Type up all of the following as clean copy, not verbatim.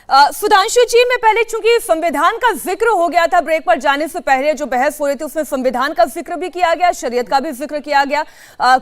सुधांशु जी, मैं पहले चूंकि संविधान का जिक्र हो गया था ब्रेक पर जाने से पहले, जो बहस हो रही थी उसमें संविधान का जिक्र भी किया गया, शरीयत का भी जिक्र किया गया,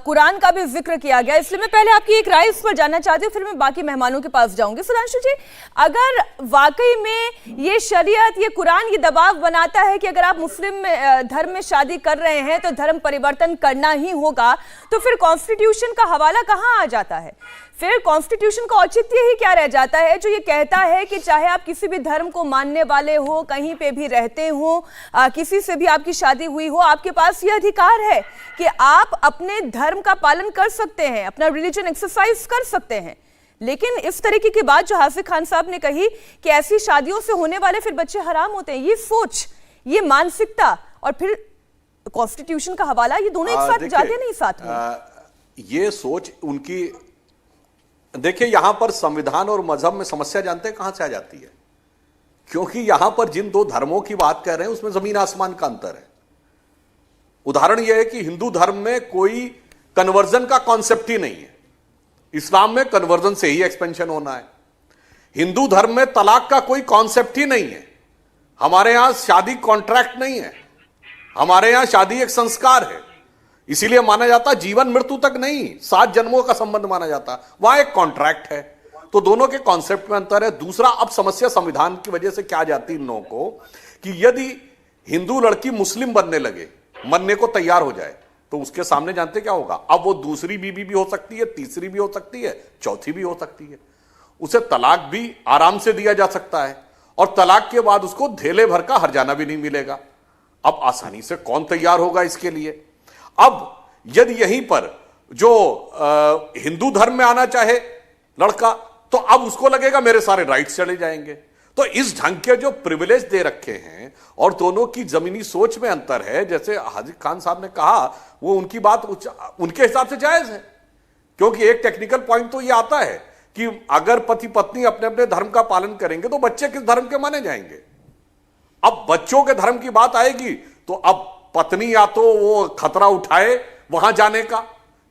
कुरान का भी जिक्र किया गया, इसलिए मैं पहले आपकी एक राय इस पर जानना चाहती हूँ, फिर मैं बाकी मेहमानों के पास जाऊंगी। सुधांशु जी, अगर वाकई में ये शरीयत, ये कुरान ये दबाव बनाता है कि अगर आप मुस्लिम धर्म में शादी कर रहे हैं तो धर्म परिवर्तन करना ही होगा, तो फिर कॉन्स्टिट्यूशन का हवाला कहाँ आ जाता है? फिर कॉन्स्टिट्यूशन का औचित्य ही क्या रह जाता है जो ये कहता है कि चाहे आप किसी भी धर्म को मानने वाले हो, कहीं पे भी रहते हो, किसी से भी आपकी शादी हुई हो, आपके पास ये अधिकार है कि आप अपने धर्म का पालन कर सकते हैं, अपना रिलीजन एक्सरसाइज कर सकते हैं। लेकिन इस तरीके की बात जो हाफिज खान साहब ने कही कि ऐसी शादियों से होने वाले फिर बच्चे हराम होते हैं, ये सोच, ये मानसिकता और फिर कॉन्स्टिट्यूशन का हवाला, ये दोनों एक साथ जाते नहीं साथ में। ये सोच उनकी, देखिए यहां पर संविधान और मजहब में समस्या जानते हैं कहां से आ जाती है? क्योंकि यहां पर जिन दो धर्मों की बात कर रहे हैं उसमें जमीन आसमान का अंतर है। उदाहरण यह है कि हिंदू धर्म में कोई कन्वर्जन का कॉन्सेप्ट ही नहीं है, इस्लाम में कन्वर्जन से ही एक्सपेंशन होना है। हिंदू धर्म में तलाक का कोई कॉन्सेप्ट ही नहीं है। हमारे यहां शादी कॉन्ट्रैक्ट नहीं है, हमारे यहां शादी एक संस्कार है, इसीलिए माना जाता जीवन मृत्यु तक नहीं, 7 जन्मों का संबंध माना जाता, वहां एक कॉन्ट्रैक्ट है। तो दोनों के कॉन्सेप्ट में अंतर है। दूसरा, अब समस्या संविधान की वजह से क्या जाती इन लोगों को कि यदि हिंदू लड़की मुस्लिम बनने लगे, मनने को तैयार हो जाए, तो उसके सामने जानते क्या होगा? अब वो दूसरी बीवी भी हो सकती है, तीसरी भी हो सकती है, चौथी भी हो सकती है। उसे तलाक भी आराम से दिया जा सकता है और तलाक के बाद उसको धेले भर का हर्जाना भी नहीं मिलेगा। अब आसानी से कौन तैयार होगा इसके लिए? अब यदि यहीं पर जो हिंदू धर्म में आना चाहे लड़का, तो अब उसको लगेगा मेरे सारे राइट्स चले जाएंगे। तो इस ढंग के जो प्रिविलेज दे रखे हैं और दोनों की जमीनी सोच में अंतर है, जैसे हाफिज खान साहब ने कहा, वो उनकी बात उनके हिसाब से जायज है। क्योंकि एक टेक्निकल पॉइंट तो ये आता है कि अगर पति पत्नी अपने अपने धर्म का पालन करेंगे तो बच्चे किस धर्म के माने जाएंगे? अब बच्चों के धर्म की बात आएगी तो अब पत्नी या तो वो खतरा उठाए वहां जाने का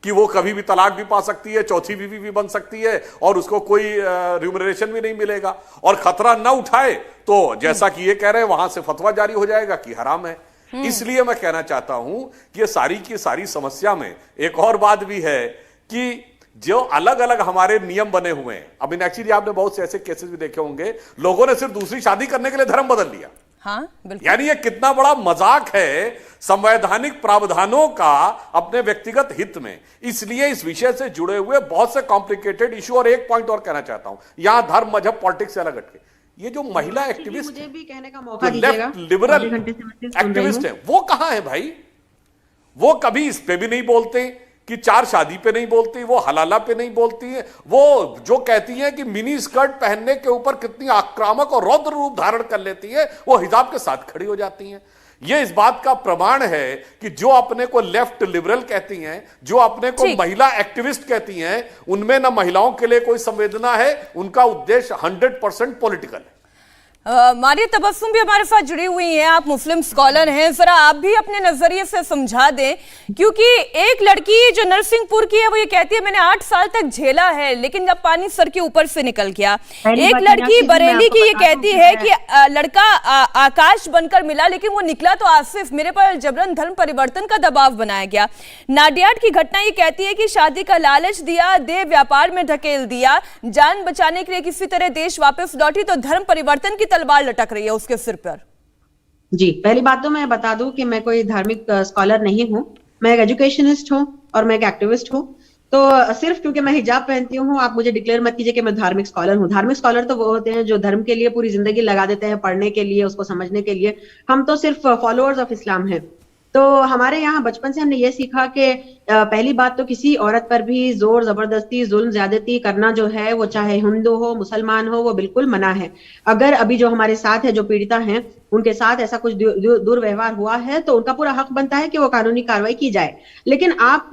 कि वो कभी भी तलाक भी पा सकती है, चौथी बीवी भी बन सकती है और उसको कोई रिम्यूनरेशन भी नहीं मिलेगा, और खतरा ना उठाए तो जैसा कि ये कह रहे हैं वहां से फतवा जारी हो जाएगा कि हराम है। इसलिए मैं कहना चाहता हूं कि ये सारी की सारी समस्या में एक और बात भी है कि जो अलग अलग हमारे नियम बने हुए हैं। अब एक्चुअली आपने बहुत से ऐसे केसेस भी देखे होंगे, लोगों ने सिर्फ दूसरी शादी करने के लिए धर्म बदल लिया। हाँ, बिल्कुल। यानी ये कितना बड़ा मजाक है संवैधानिक प्रावधानों का अपने व्यक्तिगत हित में। इसलिए इस विषय से जुड़े हुए बहुत से कॉम्प्लिकेटेड इशू, और एक पॉइंट और कहना चाहता हूं, यहां धर्म मजहब पॉलिटिक्स से अलग हटके, ये जो महिला एक्टिविस्ट, मुझे भी कहने का मौका दीजिएगा, लेफ्ट लिबरल एक्टिविस्ट है, वो कहां है भाई? वो कभी इस पे भी नहीं बोलते कि 4 शादी पे नहीं बोलती, वो हलाला पे नहीं बोलती है, वो जो कहती है कि मिनी स्कर्ट पहनने के ऊपर कितनी आक्रामक और रौद्र रूप धारण कर लेती है, वो हिजाब के साथ खड़ी हो जाती हैं। ये इस बात का प्रमाण है कि जो अपने को लेफ्ट लिबरल कहती हैं, जो अपने को महिला एक्टिविस्ट कहती हैं, उनमें ना महिलाओं के लिए कोई संवेदना है, उनका उद्देश्य 100% पॉलिटिकल है। मारिया तबस्सुम भी हमारे साथ जुड़ी हुई हैं, आप मुस्लिम स्कॉलर हैं, जरा आप भी अपने नजरिए से समझा दें, क्योंकि एक लड़की जो नरसिंहपुर की है वो ये कहती है मैंने 8 साल तक झेला है लेकिन जब पानी सर के ऊपर से निकल गया। एक लड़की बरेली की ये कहती है कि लड़का आकाश बनकर मिला लेकिन वो निकला तो आसिफ, मेरे पर जबरन धर्म परिवर्तन का दबाव बनाया गया। नाडियाड की घटना ये कहती है कि शादी का लालच दिया, देह व्यापार में धकेल दिया, जान बचाने के लिए किसी तरह देश वापस लौटी तो धर्म परिवर्तन की तलवार लटक रही है उसके सिर पर। जी, पहली बात तो मैं बता दूं कि मैं कोई धार्मिक स्कॉलर नहीं हूं, मैं एक एजुकेशनिस्ट हूं और मैं एक एक्टिविस्ट हूं। तो सिर्फ क्योंकि मैं हिजाब पहनती हूं आप मुझे डिक्लेयर मत कीजिए कि मैं धार्मिक स्कॉलर हूं। धार्मिक स्कॉलर तो वो होते हैं जो धर्म के लिए पूरी जिंदगी लगा देते हैं, पढ़ने के लिए, उसको समझने के लिए। हम तो सिर्फ फॉलोअर्स ऑफ इस्लाम हैं। तो हमारे यहाँ बचपन से हमने ये सीखा कि पहली बात तो किसी औरत पर भी जोर जबरदस्ती जुल्म ज्यादती करना जो है वो चाहे हिंदू हो मुसलमान हो वो बिल्कुल मना है। अगर अभी जो हमारे साथ है जो पीड़िता हैं उनके साथ ऐसा कुछ दुर्व्यवहार हुआ है तो उनका पूरा हक बनता है कि वो कानूनी कार्रवाई की जाए। लेकिन आप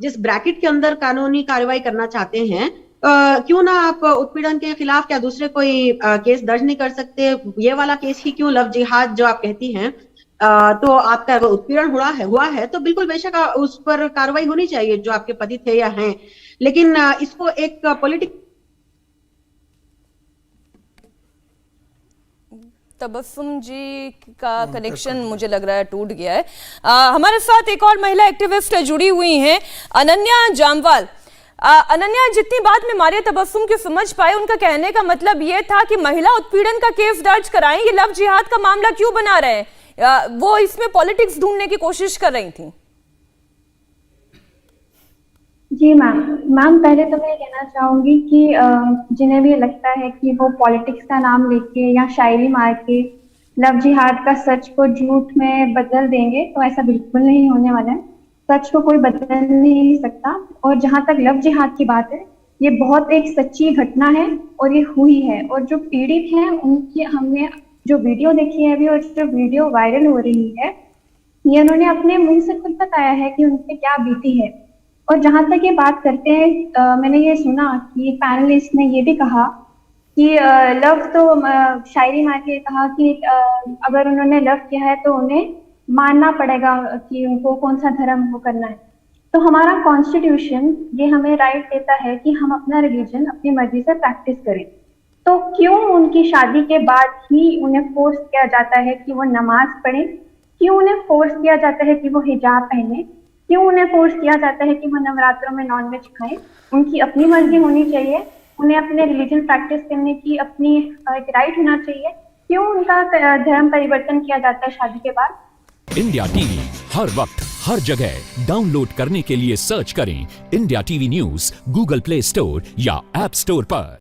जिस ब्रैकेट के अंदर कानूनी कार्रवाई करना चाहते हैं क्यों ना आप उत्पीड़न के खिलाफ क्या दूसरे कोई केस दर्ज नहीं कर सकते? ये वाला केस ही क्यों, लव जिहाद जो आप कहती हैं, तो आपका उत्पीड़न हुआ है तो बिल्कुल बेशक उस पर कार्रवाई होनी चाहिए जो आपके पति थे या हैं। लेकिन इसको एक तबस्सुम जी का कनेक्शन मुझे लग रहा है टूट गया है। हमारे साथ एक और महिला एक्टिविस्ट जुड़ी हुई हैं, अनन्या जामवाल। अनन्या, जितनी बात में मारिया तबस्सुम की समझ पाए, उनका कहने का मतलब ये था कि महिला उत्पीड़न का केस दर्ज कराएं, ये लव जिहाद का मामला क्यों बना रहे हैं? वो इसमें पॉलिटिक्स ढूंढने की कोशिश कर रही थी। जी मैम पहले तो मैं कहना चाहूंगी कि जिन्हें भी लगता है कि वो पॉलिटिक्स का नाम लेके या शायरी मार के लव जिहाद का सच को झूठ में बदल देंगे, तो ऐसा बिल्कुल नहीं होने वाला है। सच को कोई बदल नहीं सकता। और जहां तक लव जिहाद की बात है, ये बहुत एक सच्ची घटना है और ये हुई है। और जो पीड़ित हैं उनकी हमने जो वीडियो देखी है अभी और जो वीडियो वायरल हो रही है, ये उन्होंने अपने मुंह से खुद बताया है कि उनपे क्या बीती है। और जहां तक ये बात करते हैं, मैंने ये सुना कि पैनलिस्ट ने ये भी कहा कि लव तो शायरी मार के कहा कि अगर उन्होंने लव किया है तो उन्हें मानना पड़ेगा कि उनको कौन सा धर्म वो करना है। तो हमारा कॉन्स्टिट्यूशन ये हमें राइट देता है कि हम अपना रिलीजन अपनी मर्जी से प्रैक्टिस करें। तो क्यों उनकी शादी के बाद ही उन्हें फोर्स किया जाता है कि वो नमाज पढ़ें? क्यों उन्हें फोर्स किया जाता है कि वो हिजाब पहने? क्यों उन्हें फोर्स किया जाता है कि वो नवरात्रों में नॉनवेज खाएं? उनकी अपनी मर्जी होनी चाहिए, उन्हें अपने रिलीजन प्रैक्टिस करने की अपनी एक राइट होना चाहिए। क्यों उनका धर्म परिवर्तन किया जाता है शादी के बाद? इंडिया टीवी हर वक्त हर जगह डाउनलोड करने के लिए सर्च करें India TV news Google play store या ऐप स्टोर पर।